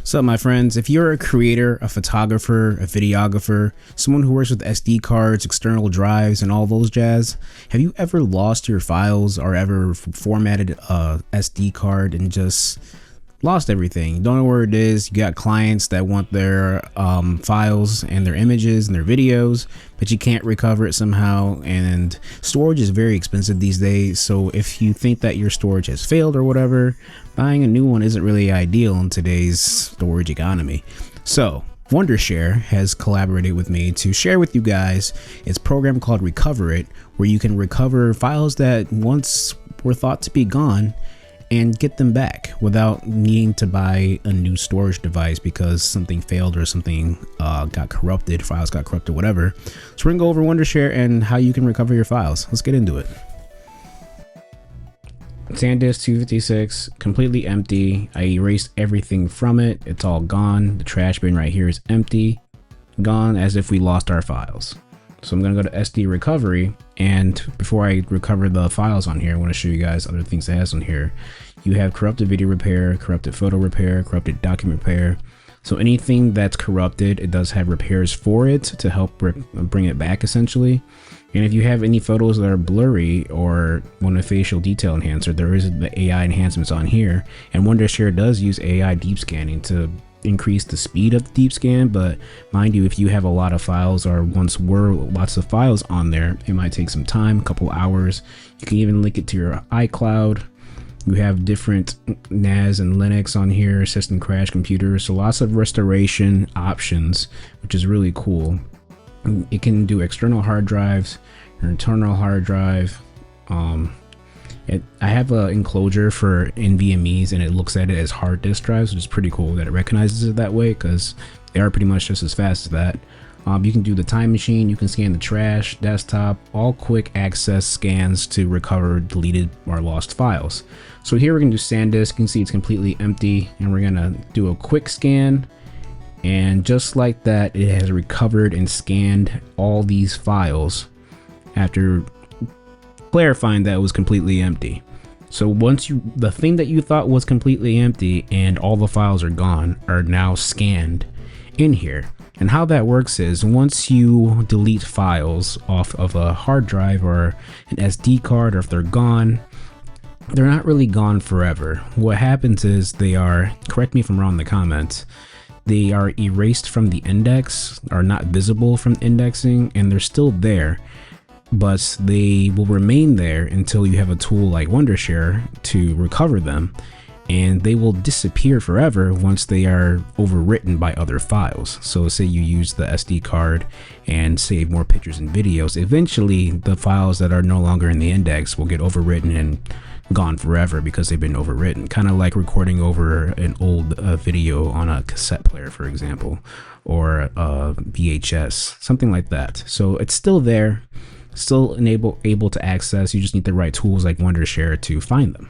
So my friends, if you're a creator, a photographer, a videographer, someone who works with SD cards, external drives, and all those jazz, have you ever lost your files or ever formatted a SD card and just lost everything? You don't know where it is. You got clients that want their files and their images and their videos, but you can't recover it somehow, and storage is very expensive these days. So if you think that your storage has failed or whatever, buying a new one isn't really ideal in today's storage economy. So Wondershare has collaborated with me to share with you guys its program called Recoverit, where you can recover files that once were thought to be gone and get them back without needing to buy a new storage device because something failed or something got corrupted, files got corrupted, whatever. So we're gonna go over Wondershare and how you can recover your files. Let's get into it. SanDisk 256, completely empty. I erased everything from it. It's all gone. The trash bin right here is empty, gone, as if we lost our files. So I'm gonna go to SD Recovery, and before I recover the files on here, I want to show you guys other things it has on here. You have corrupted video repair, corrupted photo repair, corrupted document repair. So anything that's corrupted, it does have repairs for it to help bring it back essentially. And if you have any photos that are blurry or want a facial detail enhancer, there is the AI enhancements on here. And Wondershare does use AI deep scanning to increase the speed of the deep scan, but mind you, if you have a lot of files or once were lots of files on there, it might take some time, a couple hours. You can even link it to your iCloud. You have different NAS and Linux on here, system crash computers, so lots of restoration options, which is really cool. It can do external hard drives, your internal hard drive. I have an enclosure for NVMe's, and it looks at it as hard disk drives, which is pretty cool that it recognizes it that way because they are pretty much just as fast as that. You can do the time machine, you can scan the trash, desktop, all quick access scans to recover deleted or lost files. So here we're gonna do SanDisk. You can see it's completely empty, and we're gonna do a quick scan. And just like that, it has recovered and scanned all these files after clarifying that it was completely empty. So once the thing that you thought was completely empty and all the files are gone are now scanned in here. And how that works is once you delete files off of a hard drive or an SD card, or if they're gone, they're not really gone forever. What happens is they are, correct me if I'm wrong in the comments, they are erased from the index, are not visible from indexing, and they're still there, but they will remain there until you have a tool like Wondershare to recover them, and they will disappear forever once they are overwritten by other files. So say you use the SD card and save more pictures and videos, eventually the files that are no longer in the index will get overwritten and gone forever because they've been overwritten, kind of like recording over an old video on a cassette player, for example, or a VHS, something like that. So it's still there, still able to access. You just need the right tools like Wondershare to find them.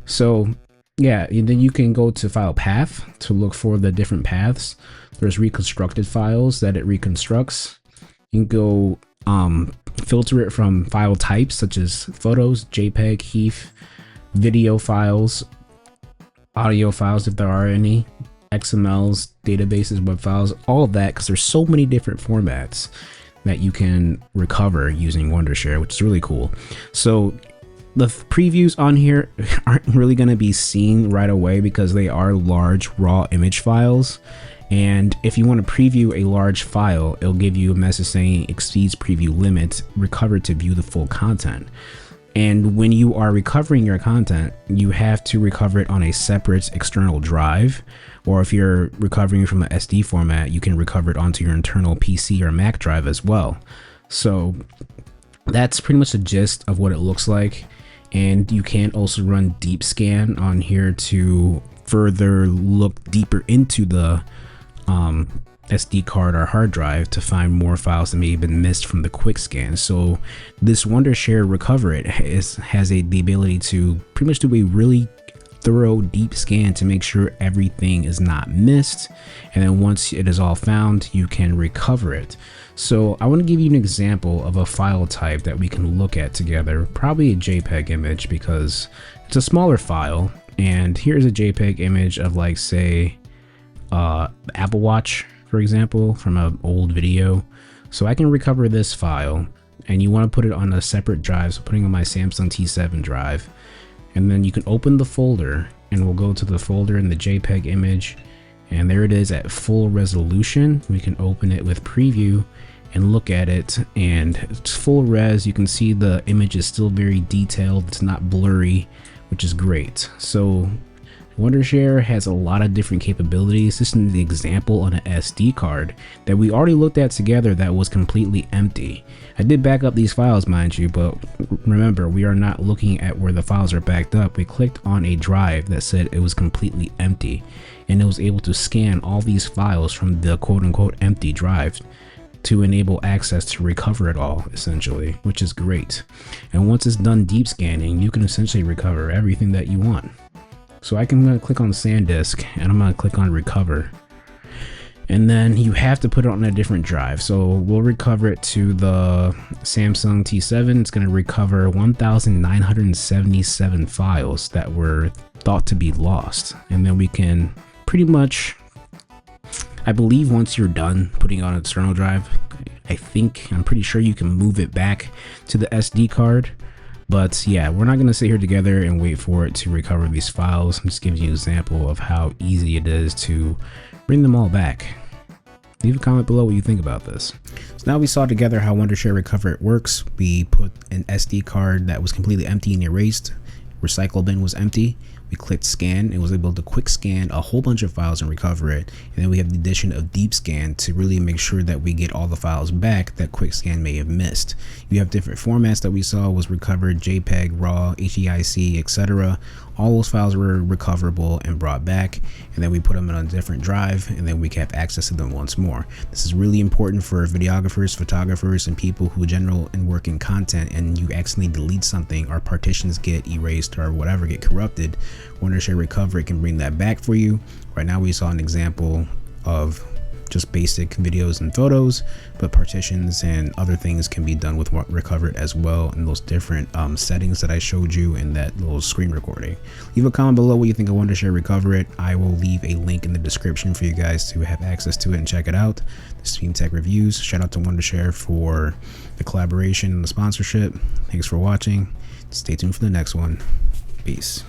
So yeah, and then you can go to file path to look for the different paths. There's reconstructed files that it reconstructs. You can go filter it from file types such as photos, JPEG, HEIC, video files, audio files if there are any, XMLs, databases, web files, all of that, because there's so many different formats that you can recover using Wondershare, which is really cool. So the previews on here aren't really going to be seen right away because they are large raw image files. And if you want to preview a large file, it'll give you a message saying exceeds preview limit, recover to view the full content. And when you are recovering your content, you have to recover it on a separate external drive, or if you're recovering from an SD format, you can recover it onto your internal PC or Mac drive as well. So that's pretty much the gist of what it looks like. And you can also run deep scan on here to further look deeper into the SD card or hard drive to find more files that may have been missed from the quick scan. So this Wondershare Recover It has the ability to pretty much do a really thorough deep scan to make sure everything is not missed, and then once it is all found, you can recover it. So I want to give you an example of a file type that we can look at together, probably a JPEG image because it's a smaller file. And here's a JPEG image of, like, say Apple Watch, for example, from an old video. So I can recover this file, and you want to put it on a separate drive. So putting on my Samsung T7 drive, and then you can open the folder, and we'll go to the folder in the JPEG image, and there it is at full resolution. We can open it with preview and look at it, and it's full res. You can see the image is still very detailed. It's not blurry, which is great. So Wondershare has a lot of different capabilities. This is the example on an SD card that we already looked at together that was completely empty. I did back up these files, mind you, but remember, we are not looking at where the files are backed up. We clicked on a drive that said it was completely empty, and it was able to scan all these files from the quote-unquote empty drive to enable access to recover it all, essentially, which is great. And once it's done deep scanning, you can essentially recover everything that you want. So I'm going to click on SanDisk, and I'm going to click on recover, and then you have to put it on a different drive. So we'll recover it to the Samsung T7. It's going to recover 1,977 files that were thought to be lost, and then we can pretty much, I believe once you're done putting it on an external drive, I'm pretty sure you can move it back to the SD card. But yeah, we're not going to sit here together and wait for it to recover these files. I'm just giving you an example of how easy it is to bring them all back. Leave a comment below what you think about this. So now we saw together how Wondershare Recover It works. We put an SD card that was completely empty and erased. Recycle bin was empty. We clicked scan and was able to quick scan a whole bunch of files and recover it. And then we have the addition of deep scan to really make sure that we get all the files back that quick scan may have missed. You have different formats that we saw was recovered, JPEG, RAW, HEIC, etc. All those files were recoverable and brought back, and then we put them in a different drive, and then we can have access to them once more. This is really important for videographers, photographers, and people who general and work in content, and you accidentally delete something or partitions get erased or whatever, get corrupted. Wondershare Recover It can bring that back for you. Right now we saw an example of just basic videos and photos, but partitions and other things can be done with Recoverit as well in those different settings that I showed you in that little screen recording. Leave a comment below what you think of Wondershare Recover It. I will leave a link in the description for you guys to have access to it and check it out. This is Team Tech Reviews. Shout out to Wondershare for the collaboration and the sponsorship. Thanks for watching. Stay tuned for the next one. Peace.